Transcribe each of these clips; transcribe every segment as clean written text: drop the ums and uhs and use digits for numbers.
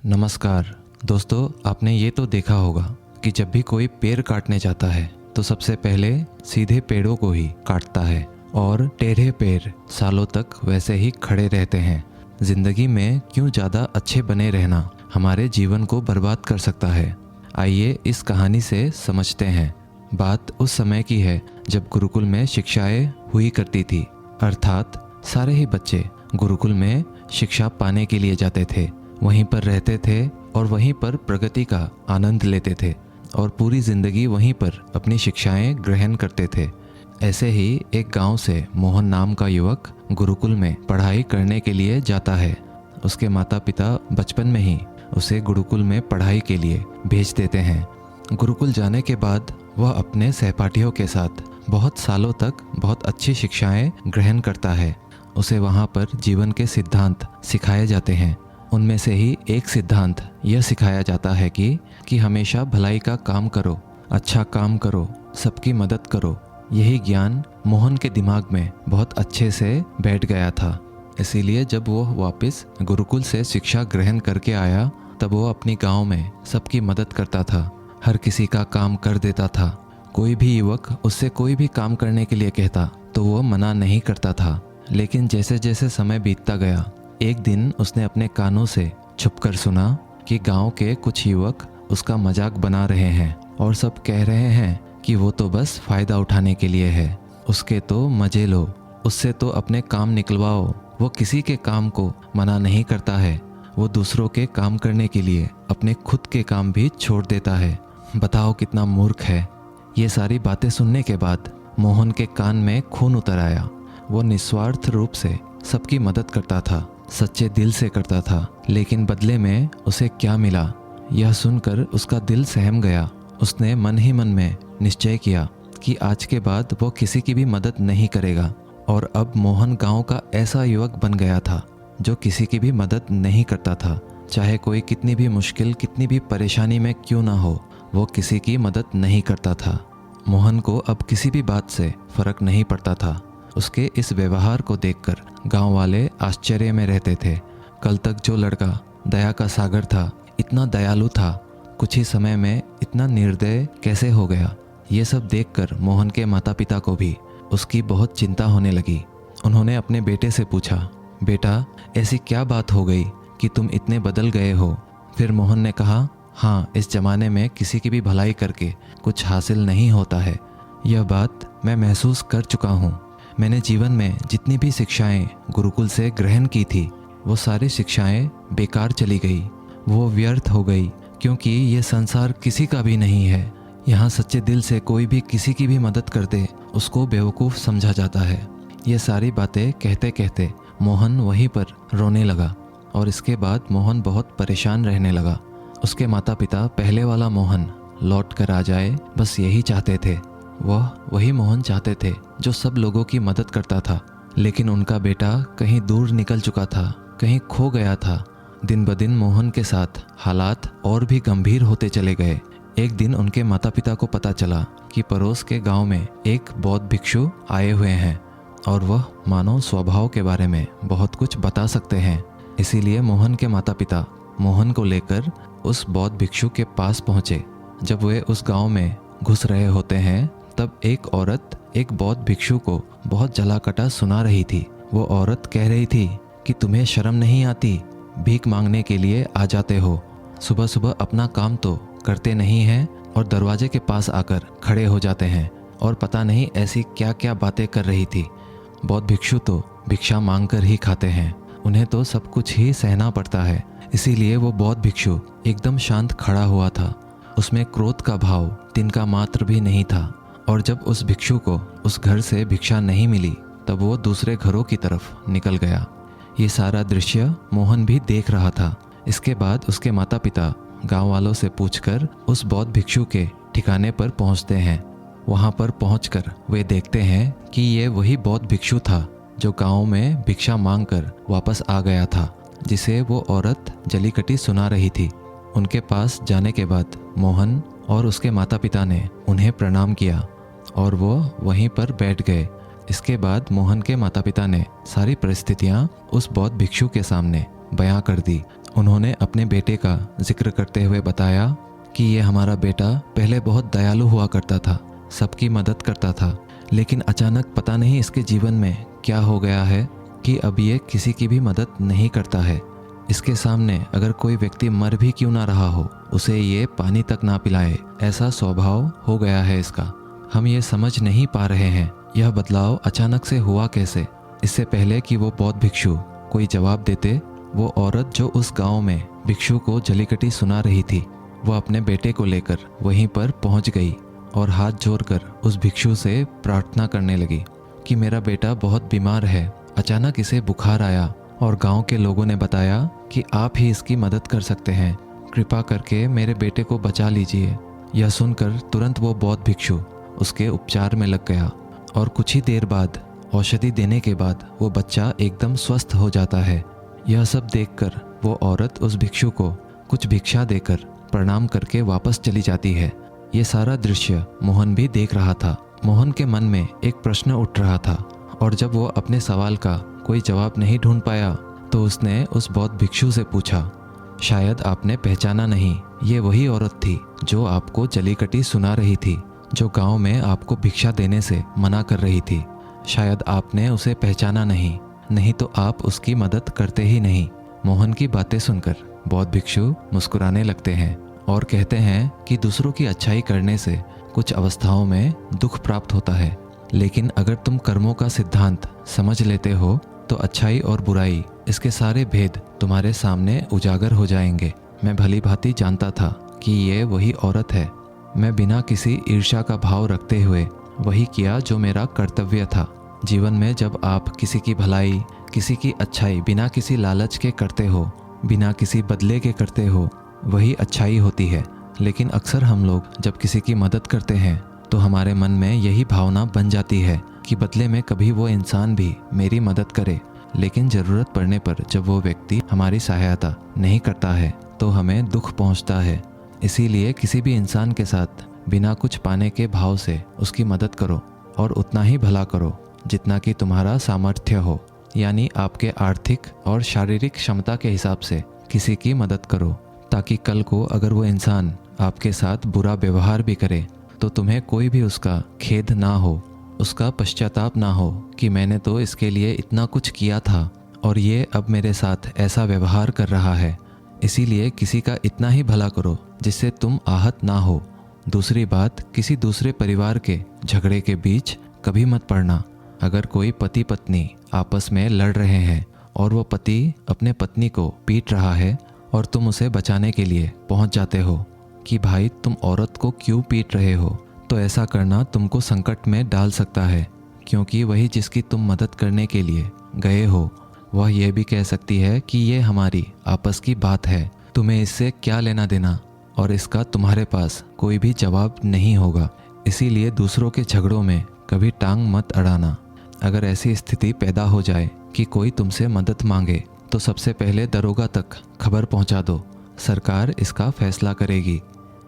नमस्कार दोस्तों, आपने ये तो देखा होगा कि जब भी कोई पेड़ काटने जाता है तो सबसे पहले सीधे पेड़ों को ही काटता है और टेढ़े पेड़ सालों तक वैसे ही खड़े रहते हैं। जिंदगी में क्यों ज़्यादा अच्छे बने रहना हमारे जीवन को बर्बाद कर सकता है। आइए इस कहानी से समझते हैं। बात उस समय की है जब गुरुकुल में शिक्षाएं हुई करती थी, अर्थात सारे ही बच्चे गुरुकुल में शिक्षा पाने के लिए जाते थे, वहीं पर रहते थे और वहीं पर प्रगति का आनंद लेते थे और पूरी ज़िंदगी वहीं पर अपनी शिक्षाएं ग्रहण करते थे। ऐसे ही एक गांव से मोहन नाम का युवक गुरुकुल में पढ़ाई करने के लिए जाता है। उसके माता पिता बचपन में ही उसे गुरुकुल में पढ़ाई के लिए भेज देते हैं। गुरुकुल जाने के बाद वह अपने सहपाठियों के साथ बहुत सालों तक बहुत अच्छी शिक्षाएं ग्रहण करता है। उसे वहाँ पर जीवन के सिद्धांत सिखाए जाते हैं। उनमें से ही एक सिद्धांत यह सिखाया जाता है कि हमेशा भलाई का काम करो, अच्छा काम करो, सबकी मदद करो। यही ज्ञान मोहन के दिमाग में बहुत अच्छे से बैठ गया था। इसीलिए जब वो वापस गुरुकुल से शिक्षा ग्रहण करके आया तब वो अपनी गांव में सबकी मदद करता था, हर किसी का काम कर देता था। कोई भी युवक उससे कोई भी काम करने के लिए कहता तो वो मना नहीं करता था। लेकिन जैसे जैसे समय बीतता गया, एक दिन उसने अपने कानों से छुपकर सुना कि गांव के कुछ युवक उसका मजाक बना रहे हैं और सब कह रहे हैं कि वो तो बस फ़ायदा उठाने के लिए है, उसके तो मज़े लो, उससे तो अपने काम निकलवाओ। वो किसी के काम को मना नहीं करता है, वो दूसरों के काम करने के लिए अपने खुद के काम भी छोड़ देता है। बताओ कितना मूर्ख है। ये सारी बातें सुनने के बाद मोहन के कान में खून उतर आया। वो निस्वार्थ रूप से सबकी मदद करता था, सच्चे दिल से करता था, लेकिन बदले में उसे क्या मिला यह सुनकर उसका दिल सहम गया। उसने मन ही मन में निश्चय किया कि आज के बाद वो किसी की भी मदद नहीं करेगा। और अब मोहन गांव का ऐसा युवक बन गया था जो किसी की भी मदद नहीं करता था। चाहे कोई कितनी भी मुश्किल, कितनी भी परेशानी में क्यों ना हो, वो किसी की मदद नहीं करता था। मोहन को अब किसी भी बात से फर्क नहीं पड़ता था। उसके इस व्यवहार को देखकर गांव वाले आश्चर्य में रहते थे। कल तक जो लड़का दया का सागर था, इतना दयालु था, कुछ ही समय में इतना निर्दय कैसे हो गया। ये सब देखकर मोहन के माता पिता को भी उसकी बहुत चिंता होने लगी। उन्होंने अपने बेटे से पूछा, बेटा ऐसी क्या बात हो गई कि तुम इतने बदल गए हो। फिर मोहन ने कहा, हाँ, इस ज़माने में किसी की भी भलाई करके कुछ हासिल नहीं होता है। यह बात मैं महसूस कर चुका हूँ। मैंने जीवन में जितनी भी शिक्षाएं गुरुकुल से ग्रहण की थी वो सारी शिक्षाएं बेकार चली गई, वो व्यर्थ हो गई, क्योंकि ये संसार किसी का भी नहीं है। यहाँ सच्चे दिल से कोई भी किसी की भी मदद कर दे उसको बेवकूफ़ समझा जाता है। ये सारी बातें कहते कहते मोहन वहीं पर रोने लगा और इसके बाद मोहन बहुत परेशान रहने लगा। उसके माता पिता पहले वाला मोहन लौट कर आ जाए, बस यही चाहते थे। वह वही मोहन चाहते थे जो सब लोगों की मदद करता था। लेकिन उनका बेटा कहीं दूर निकल चुका था, कहीं खो गया था। दिन ब दिन मोहन के साथ हालात और भी गंभीर होते चले गए। एक दिन उनके माता पिता को पता चला कि पड़ोस के गांव में एक बौद्ध भिक्षु आए हुए हैं और वह मानव स्वभाव के बारे में बहुत कुछ बता सकते हैं। इसीलिए मोहन के माता पिता मोहन को लेकर उस बौद्ध भिक्षु के पास पहुँचे। जब वे उस गाँव में घुस रहे होते हैं तब एक औरत एक बौद्ध भिक्षु को बहुत जला कटा सुना रही थी। वो औरत कह रही थी कि तुम्हें शर्म नहीं आती, भीख मांगने के लिए आ जाते हो, सुबह सुबह अपना काम तो करते नहीं हैं और दरवाजे के पास आकर खड़े हो जाते हैं। और पता नहीं ऐसी क्या क्या बातें कर रही थी। बौद्ध भिक्षु तो भिक्षा मांग कर ही खाते हैं, उन्हें तो सब कुछ ही सहना पड़ता है। इसीलिए वो बौद्ध भिक्षु एकदम शांत खड़ा हुआ था, उसमें क्रोध का भाव तिनका मात्र भी नहीं था। और जब उस भिक्षु को उस घर से भिक्षा नहीं मिली तब वो दूसरे घरों की तरफ निकल गया। ये सारा दृश्य मोहन भी देख रहा था। इसके बाद उसके माता पिता गांव वालों से पूछकर उस बौद्ध भिक्षु के ठिकाने पर पहुंचते हैं। वहां पर पहुंचकर वे देखते हैं कि ये वही बौद्ध भिक्षु था जो गांव में भिक्षा मांगकर वापस आ गया था, जिसे वो औरत जली कटी सुना रही थी। उनके पास जाने के बाद मोहन और उसके माता पिता ने उन्हें प्रणाम किया और वो वहीं पर बैठ गए। इसके बाद मोहन के माता पिता ने सारी परिस्थितियाँ उस बौद्ध भिक्षु के सामने बयां कर दी। उन्होंने अपने बेटे का जिक्र करते हुए बताया कि ये हमारा बेटा पहले बहुत दयालु हुआ करता था, सबकी मदद करता था, लेकिन अचानक पता नहीं इसके जीवन में क्या हो गया है कि अब ये किसी की भी मदद नहीं करता है। इसके सामने अगर कोई व्यक्ति मर भी क्यों ना रहा हो, उसे ये पानी तक ना पिलाए, ऐसा स्वभाव हो गया है इसका। हम ये समझ नहीं पा रहे हैं यह बदलाव अचानक से हुआ कैसे। इससे पहले कि वो बौद्ध भिक्षु कोई जवाब देते, वो औरत जो उस गांव में भिक्षु को जलीकट्टी सुना रही थी, वो अपने बेटे को लेकर वहीं पर पहुंच गई और हाथ जोड़कर उस भिक्षु से प्रार्थना करने लगी कि मेरा बेटा बहुत बीमार है, अचानक इसे बुखार आया और गांव के लोगों ने बताया कि आप ही इसकी मदद कर सकते हैं, कृपा करके मेरे बेटे को बचा लीजिए। यह सुनकर तुरंत वो बौद्ध भिक्षु उसके उपचार में लग गया और कुछ ही देर बाद औषधि देने के बाद वो बच्चा एकदम स्वस्थ हो जाता है। यह सब देखकर वो औरत उस भिक्षु को कुछ भिक्षा देकर प्रणाम करके वापस चली जाती है। ये सारा दृश्य मोहन भी देख रहा था। मोहन के मन में एक प्रश्न उठ रहा था और जब वो अपने सवाल का कोई जवाब नहीं ढूंढ पाया तो उसने उस बौद्ध भिक्षु से पूछा, शायद आपने पहचाना नहीं, ये वही औरत थी जो आपको जलीकट्टी सुना रही थी, जो गांव में आपको भिक्षा देने से मना कर रही थी। शायद आपने उसे पहचाना नहीं तो आप उसकी मदद करते ही नहीं। मोहन की बातें सुनकर बौद्ध भिक्षु मुस्कुराने लगते हैं और कहते हैं कि दूसरों की अच्छाई करने से कुछ अवस्थाओं में दुख प्राप्त होता है, लेकिन अगर तुम कर्मों का सिद्धांत समझ लेते हो तो अच्छाई और बुराई, इसके सारे भेद तुम्हारे सामने उजागर हो जाएंगे। मैं भली भांति जानता था कि ये वही औरत है। मैं बिना किसी ईर्ष्या का भाव रखते हुए वही किया जो मेरा कर्तव्य था। जीवन में जब आप किसी की भलाई, किसी की अच्छाई बिना किसी लालच के करते हो, बिना किसी बदले के करते हो, वही अच्छाई होती है। लेकिन अक्सर हम लोग जब किसी की मदद करते हैं तो हमारे मन में यही भावना बन जाती है कि बदले में कभी वो इंसान भी मेरी मदद करे, लेकिन ज़रूरत पड़ने पर जब वो व्यक्ति हमारी सहायता नहीं करता है तो हमें दुख पहुंचता है। इसीलिए किसी भी इंसान के साथ बिना कुछ पाने के भाव से उसकी मदद करो और उतना ही भला करो जितना कि तुम्हारा सामर्थ्य हो, यानी आपके आर्थिक और शारीरिक क्षमता के हिसाब से किसी की मदद करो, ताकि कल को अगर वो इंसान आपके साथ बुरा व्यवहार भी करे तो तुम्हें कोई भी उसका खेद ना हो, उसका पश्चाताप ना हो कि मैंने तो इसके लिए इतना कुछ किया था और ये अब मेरे साथ ऐसा व्यवहार कर रहा है। इसीलिए किसी का इतना ही भला करो जिससे तुम आहत ना हो। दूसरी बात, किसी दूसरे परिवार के झगड़े के बीच कभी मत पड़ना। अगर कोई पति पत्नी आपस में लड़ रहे हैं और वो पति अपने पत्नी को पीट रहा है और तुम उसे बचाने के लिए पहुंच जाते हो कि भाई तुम औरत को क्यों पीट रहे हो, तो ऐसा करना तुमको संकट में डाल सकता है, क्योंकि वही जिसकी तुम मदद करने के लिए गए हो वह यह भी कह सकती है कि ये हमारी आपस की बात है, तुम्हें इससे क्या लेना देना, और इसका तुम्हारे पास कोई भी जवाब नहीं होगा। इसीलिए दूसरों के झगड़ों में कभी टांग मत अड़ाना। अगर ऐसी स्थिति पैदा हो जाए कि कोई तुमसे मदद मांगे तो सबसे पहले दरोगा तक खबर पहुंचा दो, सरकार इसका फैसला करेगी।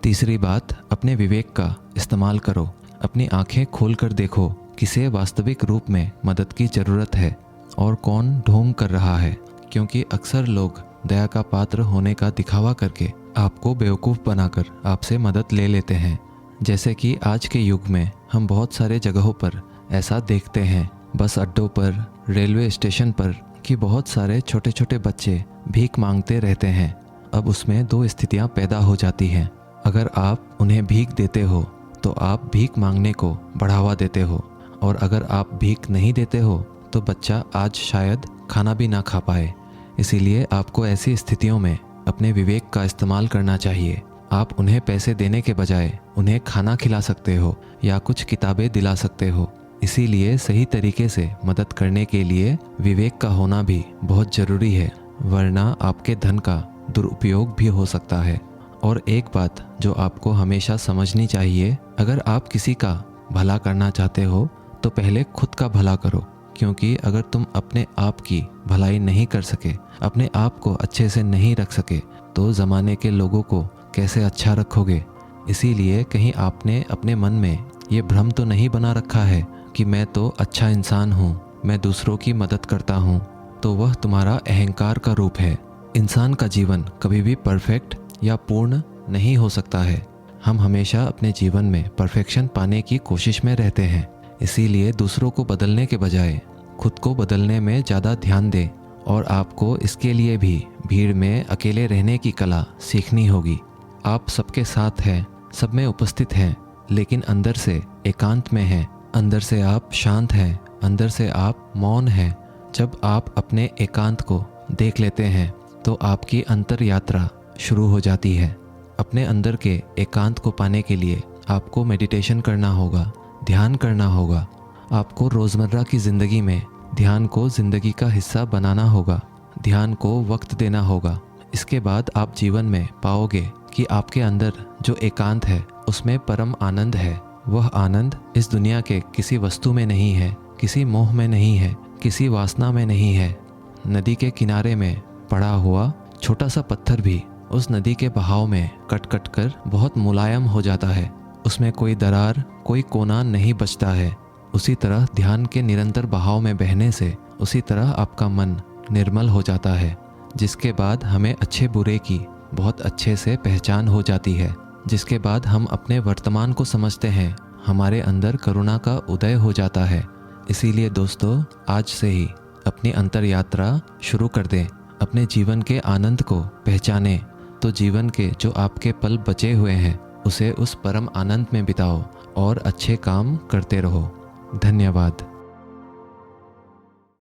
तीसरी बात, अपने विवेक का इस्तेमाल करो। अपनी आंखें खोलकर देखो किसे वास्तविक रूप में मदद की ज़रूरत है और कौन ढोंग कर रहा है, क्योंकि अक्सर लोग दया का पात्र होने का दिखावा करके आपको बेवकूफ़ बनाकर आपसे मदद ले लेते हैं। जैसे कि आज के युग में हम बहुत सारे जगहों पर ऐसा देखते हैं, बस अड्डों पर, रेलवे स्टेशन पर, कि बहुत सारे छोटे छोटे बच्चे भीख मांगते रहते हैं। अब उसमें दो स्थितियां पैदा हो जाती हैं। अगर आप उन्हें भीख देते हो तो आप भीख मांगने को बढ़ावा देते हो, और अगर आप भीख नहीं देते हो तो बच्चा आज शायद खाना भी ना खा पाए। इसीलिए आपको ऐसी स्थितियों में अपने विवेक का इस्तेमाल करना चाहिए। आप उन्हें पैसे देने के बजाय उन्हें खाना खिला सकते हो या कुछ किताबें दिला सकते हो। इसीलिए सही तरीके से मदद करने के लिए विवेक का होना भी बहुत ज़रूरी है, वरना आपके धन का दुरुपयोग भी हो सकता है। और एक बात जो आपको हमेशा समझनी चाहिए, अगर आप किसी का भला करना चाहते हो तो पहले खुद का भला करो, क्योंकि अगर तुम अपने आप की भलाई नहीं कर सके, अपने आप को अच्छे से नहीं रख सके, तो ज़माने के लोगों को कैसे अच्छा रखोगे। इसीलिए कहीं आपने अपने मन में ये भ्रम तो नहीं बना रखा है कि मैं तो अच्छा इंसान हूँ, मैं दूसरों की मदद करता हूँ, तो वह तुम्हारा अहंकार का रूप है। इंसान का जीवन कभी भी परफेक्ट या पूर्ण नहीं हो सकता है। हम हमेशा अपने जीवन में परफेक्शन पाने की कोशिश में रहते हैं। इसीलिए दूसरों को बदलने के बजाय खुद को बदलने में ज़्यादा ध्यान दें और आपको इसके लिए भी भीड़ में अकेले रहने की कला सीखनी होगी। आप सबके साथ हैं, सब में उपस्थित हैं, लेकिन अंदर से एकांत में हैं। अंदर से आप शांत हैं, अंदर से आप मौन हैं। जब आप अपने एकांत को देख लेते हैं तो आपकी अंतर यात्रा शुरू हो जाती है। अपने अंदर के एकांत को पाने के लिए आपको मेडिटेशन करना होगा, ध्यान करना होगा। आपको रोज़मर्रा की ज़िंदगी में ध्यान को ज़िंदगी का हिस्सा बनाना होगा, ध्यान को वक्त देना होगा। इसके बाद आप जीवन में पाओगे कि आपके अंदर जो एकांत है उसमें परम आनंद है। वह आनंद इस दुनिया के किसी वस्तु में नहीं है, किसी मोह में नहीं है, किसी वासना में नहीं है। नदी के किनारे में पड़ा हुआ छोटा सा पत्थर भी उस नदी के बहाव में कट कट कर बहुत मुलायम हो जाता है। उसमें कोई दरार, कोई कोना नहीं बचता है। उसी तरह ध्यान के निरंतर बहाव में बहने से उसी तरह आपका मन निर्मल हो जाता है, जिसके बाद हमें अच्छे बुरे की बहुत अच्छे से पहचान हो जाती है। जिसके बाद हम अपने वर्तमान को समझते हैं, हमारे अंदर करुणा का उदय हो जाता है। इसीलिए दोस्तों, आज से ही अपनी अंतर यात्रा शुरू कर दें, अपने जीवन के आनंद को पहचानें। तो जीवन के जो आपके पल बचे हुए हैं उसे उस परम आनंद में बिताओ और अच्छे काम करते रहो। धन्यवाद।